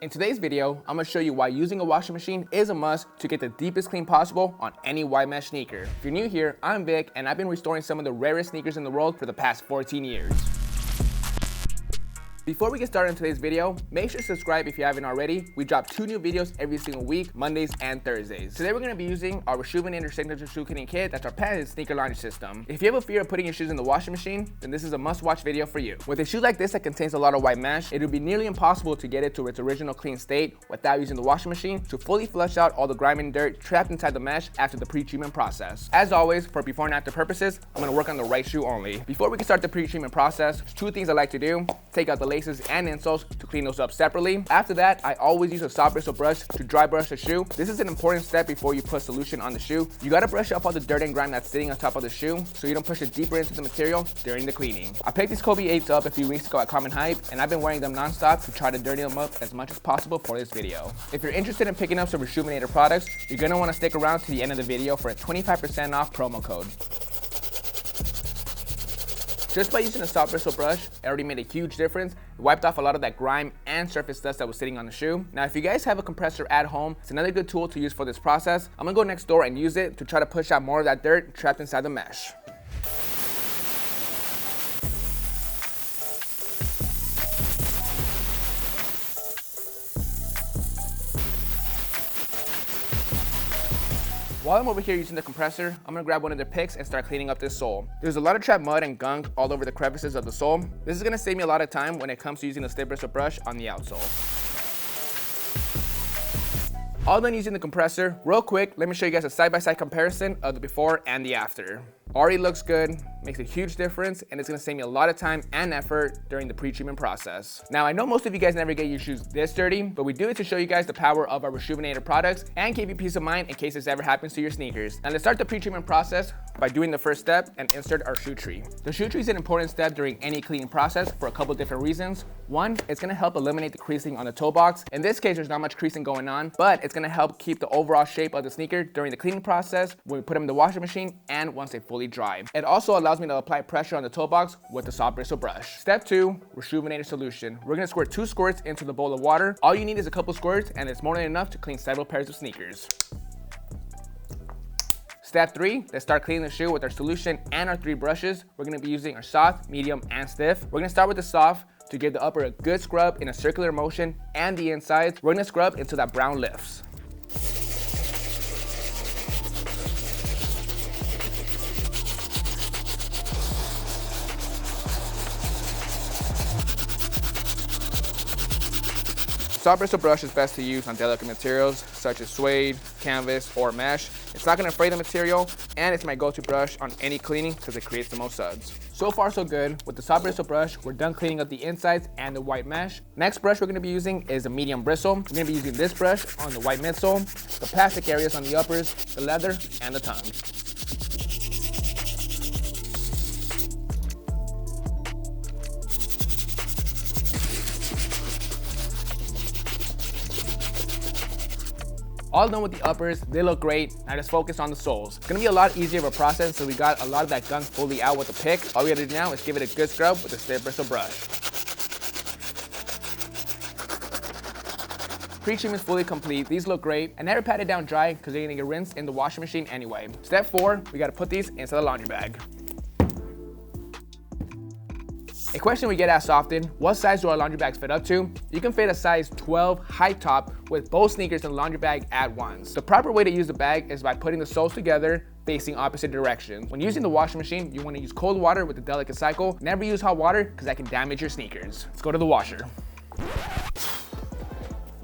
In today's video, I'm going to show you why using a washing machine is a must to get the deepest clean possible on any white mesh sneaker. If you're new here, I'm Vic, and I've been restoring some of the rarest sneakers in the world for the past 14 years. Before we get started in today's video, make sure to subscribe if you haven't already. We drop 2 new videos every single week, Mondays and Thursdays. Today we're going to be using our Reshoevn8tion signature shoe cleaning kit that's our patented sneaker laundry system. If you have a fear of putting your shoes in the washing machine, then this is a must-watch video for you. With a shoe like this that contains a lot of white mesh, it would be nearly impossible to get it to its original clean state without using the washing machine to fully flush out all the grime and dirt trapped inside the mesh after the pre-treatment process. As always, for before and after purposes, I'm going to work on the right shoe only. Before we can start the pre-treatment process, there's 2 things I like to do. Take out the laces and insoles to clean those up separately. After that, I always use a soft bristle brush to dry brush the shoe. This is an important step before you put solution on the shoe. You gotta brush off all the dirt and grime that's sitting on top of the shoe so you don't push it deeper into the material during the cleaning. I picked these Kobe 8s up a few weeks ago at Common Hype, and I've been wearing them non-stop to try to dirty them up as much as possible for this video. If you're interested in picking up some Reshoevn8tion products, you're gonna wanna stick around to the end of the video for a 25% off promo code. Just by using a soft bristle brush, it already made a huge difference. It wiped off a lot of that grime and surface dust that was sitting on the shoe. Now, if you guys have a compressor at home, it's another good tool to use for this process. I'm gonna go next door and use it to try to push out more of that dirt trapped inside the mesh. While I'm over here using the compressor, I'm gonna grab one of the picks and start cleaning up this sole. There's a lot of trapped mud and gunk all over the crevices of the sole. This is gonna save me a lot of time when it comes to using the stiff bristle brush on the outsole. All done using the compressor, real quick, let me show you guys a side-by-side comparison of the before and the after. Already looks good, makes a huge difference, and it's gonna save me a lot of time and effort during the pre-treatment process. Now, I know most of you guys never get your shoes this dirty, but we do it to show you guys the power of our Reshoevn8tion products and give you peace of mind in case this ever happens to your sneakers. Now, let's start the pre-treatment process by doing the first step and insert our shoe tree. The shoe tree is an important step during any cleaning process for a couple different reasons. One, it's gonna help eliminate the creasing on the toe box. In this case, there's not much creasing going on, but it's gonna help keep the overall shape of the sneaker during the cleaning process when we put them in the washing machine and once they fully dry. It also allows me to apply pressure on the toe box with the soft bristle brush. Step 2, Reshoevn8tion solution. We're gonna squirt 2 squirts into the bowl of water. All you need is a couple squirts, and it's more than enough to clean several pairs of sneakers. Step 3, let's start cleaning the shoe with our solution and our 3 brushes. We're gonna be using our soft, medium, and stiff. We're gonna start with the soft to give the upper a good scrub in a circular motion, and the insides, we're gonna scrub until that brown lifts. Soft bristle brush is best to use on delicate materials such as suede, canvas, or mesh. It's not going to fray the material, and it's my go-to brush on any cleaning because it creates the most suds. So far so good. With the soft bristle brush, we're done cleaning up the insides and the white mesh. Next brush we're going to be using is a medium bristle. We're going to be using this brush on the white midsole, the plastic areas on the uppers, the leather, and the tongue. All done with the uppers, they look great. Now just focus on the soles. It's gonna be a lot easier of a process, so we got a lot of that gunk fully out with the pick. All we gotta do now is give it a good scrub with the stiff bristle brush. Pre-treatment is fully complete. These look great. I never pat it down dry because they're gonna get rinsed in the washing machine anyway. Step 4, we gotta put these into the laundry bag. A question we get asked often, what size do our laundry bags fit up to? You can fit a size 12 high top with both sneakers in the laundry bag at once. The proper way to use the bag is by putting the soles together facing opposite directions. When using the washing machine, you want to use cold water with a delicate cycle. Never use hot water because that can damage your sneakers. Let's go to the washer.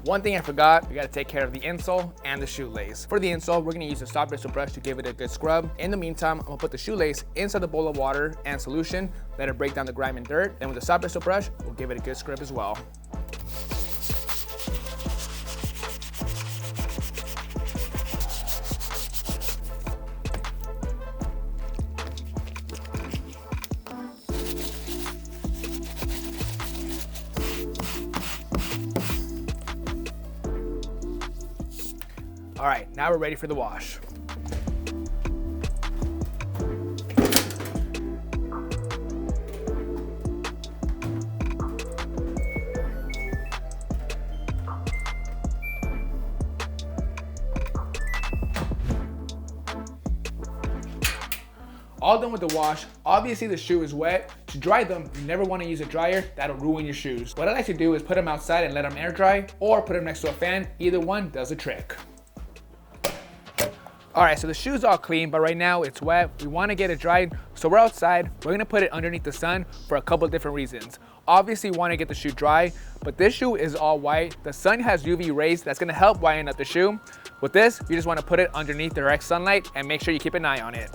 One thing I forgot, we gotta take care of the insole and the shoelace. For the insole, we're gonna use a soft bristle brush to give it a good scrub. In the meantime, I'm gonna put the shoelace inside the bowl of water and solution, let it break down the grime and dirt. Then with the soft bristle brush, we'll give it a good scrub as well. All right, now we're ready for the wash. All done with the wash. Obviously the shoe is wet. To dry them, you never want to use a dryer. That'll ruin your shoes. What I like to do is put them outside and let them air dry, or put them next to a fan. Either one does the trick. All right, so the shoe's all clean, but right now it's wet. We want to get it dried, so we're outside. We're gonna put it underneath the sun for a couple of different reasons. Obviously, you want to get the shoe dry, but this shoe is all white. The sun has UV rays that's gonna help whiten up the shoe. With this, you just want to put it underneath direct sunlight and make sure you keep an eye on it.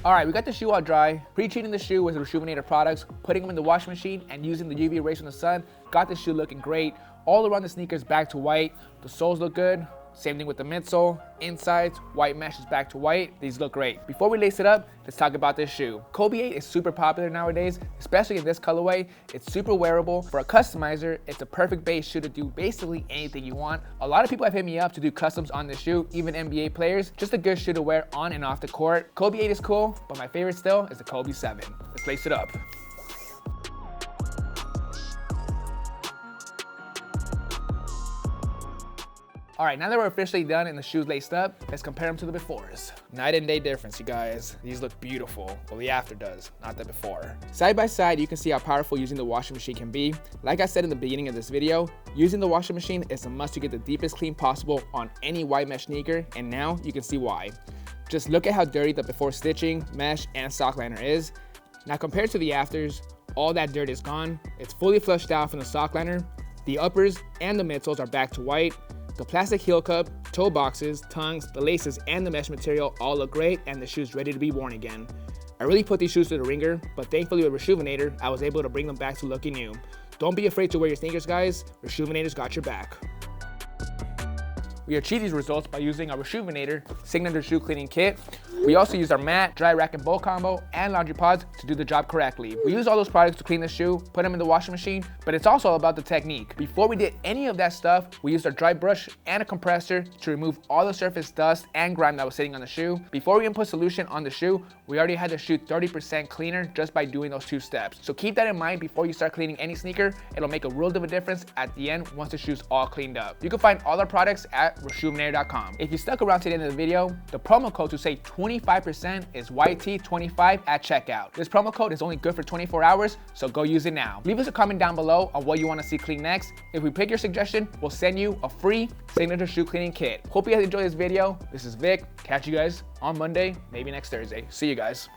All right, we got the shoe all dry. Pre-treating the shoe with Reshoevn8tion products, putting them in the washing machine and using the UV rays from the sun, got the shoe looking great. All around the sneakers back to white. The soles look good. Same thing with the midsole. Insides, white mesh is back to white. These look great. Before we lace it up, let's talk about this shoe. Kobe 8 is super popular nowadays, especially in this colorway. It's super wearable. For a customizer, it's a perfect base shoe to do basically anything you want. A lot of people have hit me up to do customs on this shoe, even NBA players. Just a good shoe to wear on and off the court. Kobe 8 is cool, but my favorite still is the Kobe 7. Let's lace it up. All right, now that we're officially done and the shoes laced up, let's compare them to the befores. Night and day difference, you guys. These look beautiful. Well, the after does, not the before. Side by side, you can see how powerful using the washing machine can be. Like I said in the beginning of this video, using the washing machine is a must to get the deepest clean possible on any white mesh sneaker, and now you can see why. Just look at how dirty the before stitching, mesh, and sock liner is. Now compared to the afters, all that dirt is gone. It's fully flushed out from the sock liner. The uppers and the midsoles are back to white. The plastic heel cup, toe boxes, tongues, the laces, and the mesh material all look great, and the shoe's ready to be worn again. I really put these shoes to the ringer, but thankfully with Reshoevn8tion, I was able to bring them back to looking new. Don't be afraid to wear your sneakers, guys. Reshoevn8tion's got your back. We achieve these results by using our Reshoevn8tion signature shoe cleaning kit. We also use our mat, dry rack and bowl combo, and laundry pods to do the job correctly. We use all those products to clean the shoe, put them in the washing machine, but it's also about the technique. Before we did any of that stuff, we used our dry brush and a compressor to remove all the surface dust and grime that was sitting on the shoe. Before we even put solution on the shoe, we already had the shoe 30% cleaner just by doing those two steps. So keep that in mind before you start cleaning any sneaker. It'll make a world of a difference at the end once the shoe's all cleaned up. You can find all our products at Reshoevn8tion.com. If you stuck around to the end of the video, the promo code to save 25% is YT25 at checkout. This promo code is only good for 24 hours, so go use it now. Leave us a comment down below on what you want to see clean next. If we pick your suggestion, we'll send you a free signature shoe cleaning kit. Hope you guys enjoyed this video. This is Vic. Catch you guys on Monday, maybe next Thursday. See you guys.